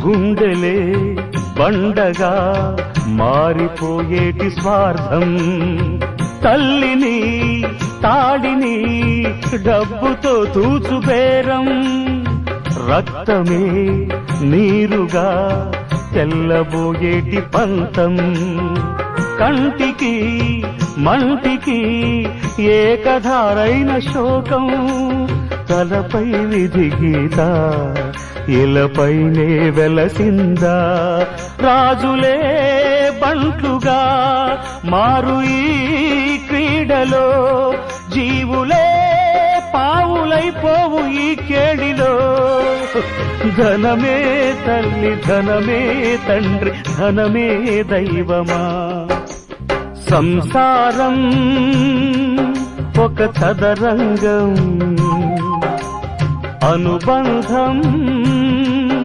గుండెలే బండగా మారిపోయేటి స్వార్థం, తల్లిని తాడిని డబ్బుతో తూచుబేరం, రక్తమే నీరుగా తెల్లబోయేటి పంతం, కంటికి మంటికి ఏకధారైన శోకం, తలపై విధి గీత ఇలపైనే వెలసిందా, రాజులే బంట్లుగా మారు ఈ క్రీడలో, జీవులే పావులైపోవు ఈ కేడిలో, ధనమే తల్లి ధనమే తండ్రి ధనమే దైవమా, సంసారం ఒక చదరంగం, అనుబంధం